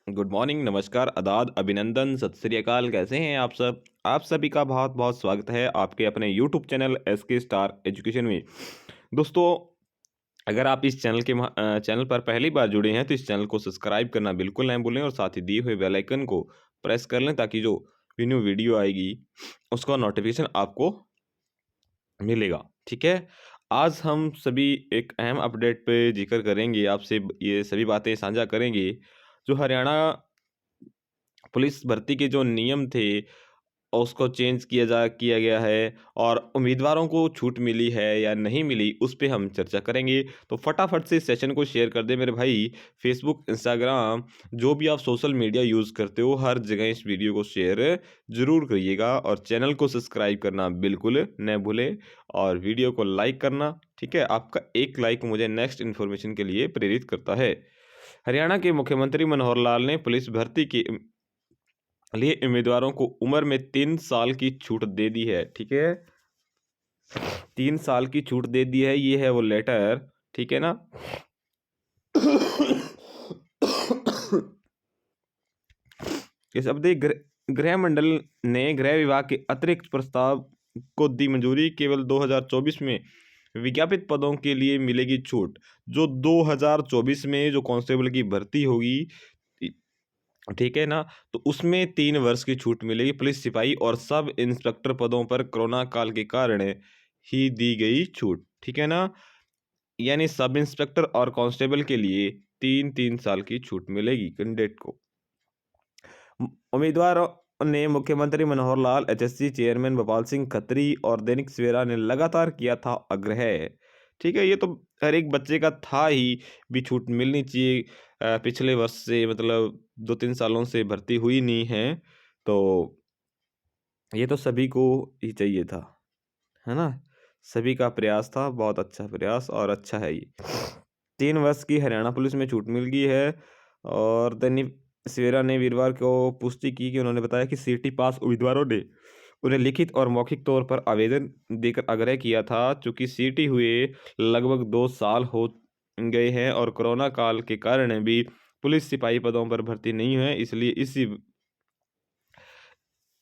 Good morning, नमस्कार, आदाब, अभिनंदन, सत श्री अकाल। कैसे हैं आप सब? आप सभी का बहुत-बहुत स्वागत है आपके अपने YouTube channel SK Star Education में। दोस्तों, अगर आप इस चैनल पर पहली बार जुड़े हैं तो इस चैनल को सब्सक्राइब करना बिल्कुल ना भूलें और साथ ही दिए हुए बेल आइकन को प्रेस कर लें ताकि जो भी न्यू वीडियो आएगी उसका नोटिफिकेशन आपको मिलेगा। ठीक है? आज हम सभी एक अहम अपडेट पे ज़िक्र करेंगे, आपसे ये सभी बातें साझा करेंगे। जो हरियाणा पुलिस भर्ती के जो नियम थे उसको चेंज किया गया है और उम्मीदवारों को छूट मिली है या नहीं मिली उस पे हम चर्चा करेंगे। तो फटाफट से इस सेशन को शेयर कर दें मेरे भाई। फेसबुक, इंस्टाग्राम, जो भी आप सोशल मीडिया यूज़ करते हो हर जगह इस वीडियो को शेयर ज़रूर करिएगा और चैनल को सब्सक्राइब करना बिल्कुल न भूलें और वीडियो को लाइक करना। ठीक है? आपका एक लाइक मुझे नेक्स्ट इन्फॉर्मेशन के लिए प्रेरित करता है। हरियाणा के मुख्यमंत्री मनोहर लाल ने पुलिस भर्ती के लिए उम्मीदवारों को उम्र में 3 साल की छूट दे दी है। ठीक है? 3 साल की छूट दे दी है, ये है वो लेटर। ठीक है ना? इस अवधि गृह मंडल ने गृह विभाग के अतिरिक्त प्रस्ताव को दी मंजूरी। केवल 2024 में विज्ञापित पदों के लिए मिलेगी छूट। जो 2024 में जो कांस्टेबल की भर्ती होगी, ठीक है ना, तो उसमें 3 वर्ष की छूट मिलेगी। पुलिस सिपाही और सब इंस्पेक्टर पदों पर कोरोना काल के कारण ही दी गई छूट। ठीक है ना? यानी सब इंस्पेक्टर और कांस्टेबल के लिए 3-3 साल की छूट मिलेगी कैंडिडेट को। उम्मीदवारों ने मुख्यमंत्री मनोहर लाल, एचएससी चेयरमैन भोपाल सिंह खत्री और दैनिक सवेरा ने लगातार किया था आग्रह। ठीक है? ये तो हर एक बच्चे का था ही भी छूट मिलनी चाहिए। पिछले वर्ष से मतलब 2-3 सालों से भर्ती हुई नहीं है, तो ये तो सभी को ही चाहिए था, है ना? सभी का प्रयास था, बहुत अच्छा प्रयास और अच्छा है ये। 3 वर्ष की हरियाणा पुलिस में छूट मिल गई है और दैनिक सवेरा ने वीरवार को पुष्टि की कि उन्होंने बताया कि सीटी पास उम्मीदवारों ने उन्हें लिखित और मौखिक तौर पर आवेदन देकर आग्रह किया था। चूँकि सीटी हुए लगभग 2 साल हो गए हैं और कोरोना काल के कारण भी पुलिस सिपाही पदों पर भर्ती नहीं हुए, इसलिए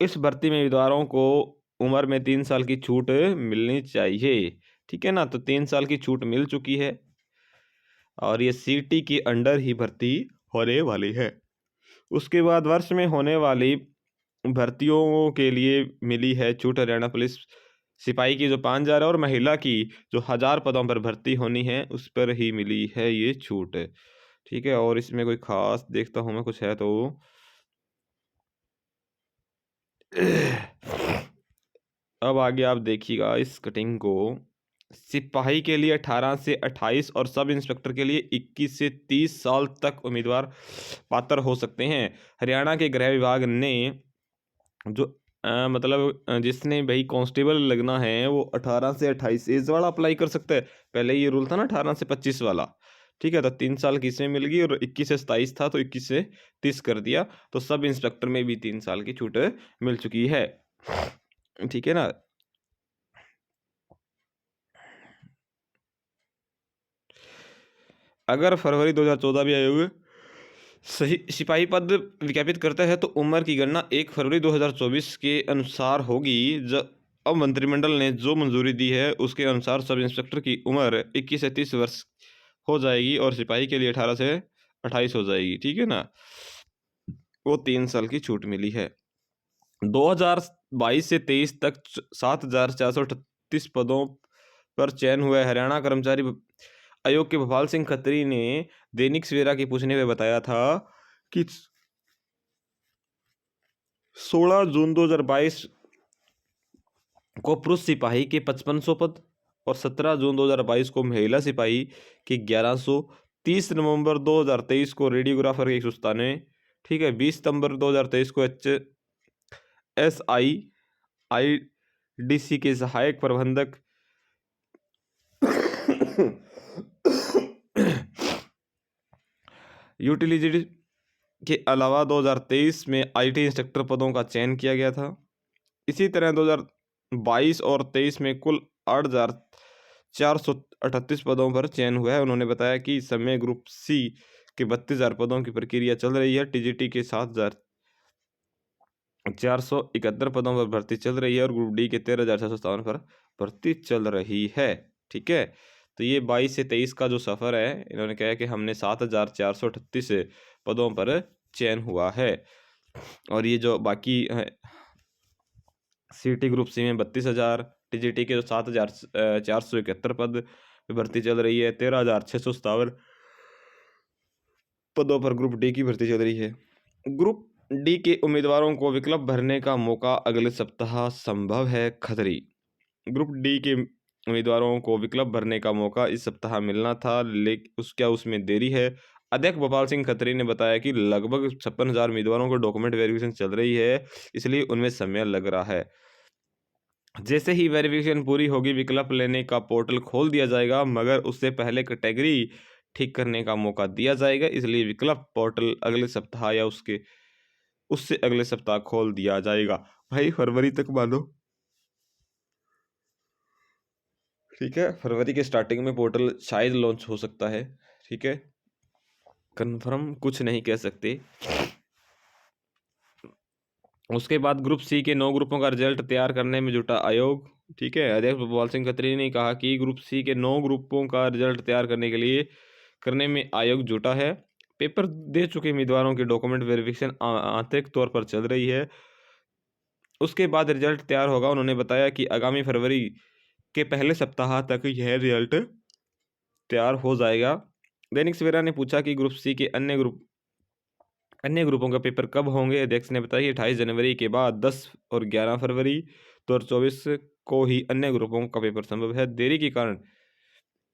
इस भर्ती में उम्मीदवारों को उम्र में 3 साल की छूट मिलनी चाहिए। ठीक है ना? तो 3 साल की छूट मिल चुकी है और ये सीटी के अंडर ही भर्ती होने वाली है। उसके बाद वर्ष में होने वाली भर्तियों के लिए मिली है छूट। हरियाणा पुलिस सिपाही की जो 5,000 है और महिला की जो 1,000 पदों पर भर्ती होनी है उस पर ही मिली है ये छूट। ठीक है? और इसमें कोई ख़ास देखता हूँ मैं कुछ है तो अब आगे आप देखिएगा इस कटिंग को। सिपाही के लिए 18 से 28 और सब इंस्पेक्टर के लिए 21 से 30 साल तक उम्मीदवार पात्र हो सकते हैं। हरियाणा के गृह विभाग ने जो जिसने भाई कांस्टेबल लगना है वो 18 से 28 एज वाला अप्लाई कर सकता है। पहले ये रूल था ना 18 से 25 वाला। ठीक है? तो 3 साल की इसमें मिल गई और 21 से 27 था तो 21 से 30 कर दिया। तो सब इंस्पेक्टर में भी 3 साल की छूट मिल चुकी है। ठीक है ना? अगर फरवरी 2014 भी आयोग सही सिपाही पद विज्ञापित करता है तो उम्र की गणना 1 फरवरी 2024 के अनुसार होगी। अब मंत्रिमंडल ने जो मंजूरी दी है उसके अनुसार सब इंस्पेक्टर की उम्र 21 से 30 वर्ष हो जाएगी और सिपाही के लिए 18 से 28 हो जाएगी। ठीक है ना? वो 3 साल की छूट मिली है। 2022 से 23 तक 7,438 पदों पर चयन हुआ है। हरियाणा कर्मचारी आयोग के भोपाल सिंह खत्री ने दैनिक सवेरा के पूछने पे बताया था कि 16 जून 2022 को पुरुष सिपाही के 5500 पद और 17 जून 2022 को महिला सिपाही के 1100, 30 नवंबर 2023 को रेडियोग्राफर के 197, ठीक है, 20 सितंबर 2023 को HSI IDC के सहायक प्रबंधक यूटिलिटी के अलावा 2023 में आईटी इंस्ट्रक्टर पदों का चयन किया गया था। इसी तरह 2022 और 23 में कुल 8,438 पदों पर चयन हुआ है। उन्होंने बताया कि इस समय ग्रुप सी के 32,000 पदों की प्रक्रिया चल रही है। टीजीटी के 7,471 पदों पर भर्ती चल रही है और ग्रुप डी के 13,657 पर भर्ती चल रही है। ठीक है, तो ये 22 से 23 का जो सफ़र है, इन्होंने कहा कि हमने 7,438 पदों पर चयन हुआ है। और ये जो बाकी है, सीटी ग्रुप सी में 32,000, टीजीटी के जो 7,471 पद पे भर्ती चल रही है, 13,657 पदों पर ग्रुप डी की भर्ती चल रही है। ग्रुप डी के उम्मीदवारों को विकल्प भरने का मौका अगले सप्ताह संभव है, खत्री। ग्रुप डी के उम्मीदवारों को विकल्प भरने का मौका इस सप्ताह मिलना था, लेकिन उसमें देरी है। अध्यक्ष गोपाल सिंह खत्री ने बताया कि लगभग 56,000 उम्मीदवारों को डॉक्यूमेंट वेरिफिकेशन चल रही है, इसलिए उनमें समय लग रहा है। जैसे ही वेरिफिकेशन पूरी होगी, विकल्प लेने का पोर्टल खोल दिया जाएगा, मगर उससे पहले कैटेगरी ठीक करने का मौका दिया जाएगा, इसलिए विकल्प पोर्टल अगले सप्ताह या उससे अगले सप्ताह खोल दिया जाएगा। भाई फरवरी तक मानो, ठीक है, फरवरी के स्टार्टिंग में पोर्टल शायद लॉन्च हो सकता है। ठीक है, कंफर्म कुछ नहीं कह सकते। उसके बाद ग्रुप सी के 9 ग्रुपों का रिजल्ट तैयार करने में जुटा आयोग। ठीक है, अध्यक्ष गोपाल सिंह खत्री ने कहा कि ग्रुप सी के 9 ग्रुपों का रिजल्ट तैयार करने में आयोग जुटा है। पेपर दे चुके उम्मीदवारों की डॉक्यूमेंट वेरिफिकेशन आंतरिक तौर पर चल रही है, उसके बाद रिजल्ट तैयार होगा। उन्होंने बताया कि आगामी फरवरी के पहले सप्ताह तक यह रिजल्ट तैयार हो जाएगा। दैनिक सवेरा ने पूछा कि ग्रुप सी के अन्य ग्रुपों का पेपर कब होंगे। अध्यक्ष ने बताया कि 28 जनवरी के बाद 10 और 11 फरवरी 2024 को ही अन्य ग्रुपों का पेपर संभव है। देरी के कारण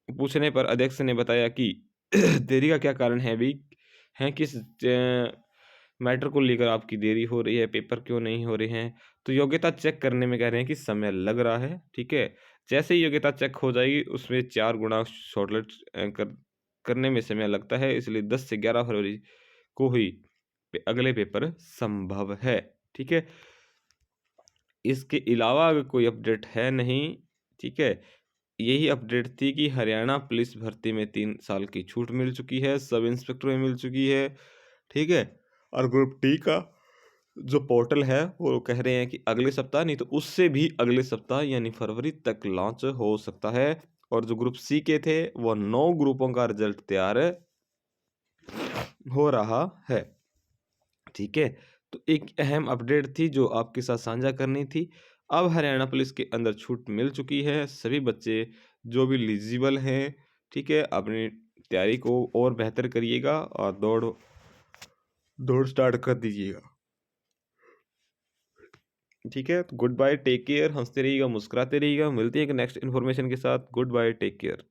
पूछने पर अध्यक्ष ने बताया कि देरी का क्या कारण है, भी हैं किस मैटर को लेकर आपकी देरी हो रही है, पेपर क्यों नहीं हो रहे हैं। तो योग्यता चेक करने में कह रहे हैं कि समय लग रहा है। ठीक है, जैसे ही योग्यता चेक हो जाएगी, उसमें 4 गुना शॉर्टलिस्ट करने में समय लगता है, इसलिए 10 से 11 फरवरी को ही अगले पेपर संभव है। ठीक है, इसके अलावा कोई अपडेट है नहीं। ठीक है, यही अपडेट थी कि हरियाणा पुलिस भर्ती में 3 साल की छूट मिल चुकी है, सब इंस्पेक्टर में मिल चुकी है। ठीक है, और ग्रुप डी का जो पोर्टल है वो कह रहे हैं कि अगले सप्ताह, नहीं तो उससे भी अगले सप्ताह यानी फरवरी तक लॉन्च हो सकता है। और जो ग्रुप सी के थे, वो 9 ग्रुपों का रिजल्ट तैयार हो रहा है। ठीक है, तो एक अहम अपडेट थी जो आपके साथ साझा करनी थी। अब हरियाणा पुलिस के अंदर छूट मिल चुकी है, सभी बच्चे जो भी एलिजिबल हैं, ठीक है, अपनी तैयारी को और बेहतर करिएगा और दौड़ स्टार्ट कर दीजिएगा। ठीक है, तो गुड बाय, टेक केयर, हंसते रहिएगा, मुस्कुराते रहिएगा। मिलते हैं एक नेक्स्ट इन्फॉर्मेशन के साथ। Goodbye, take care.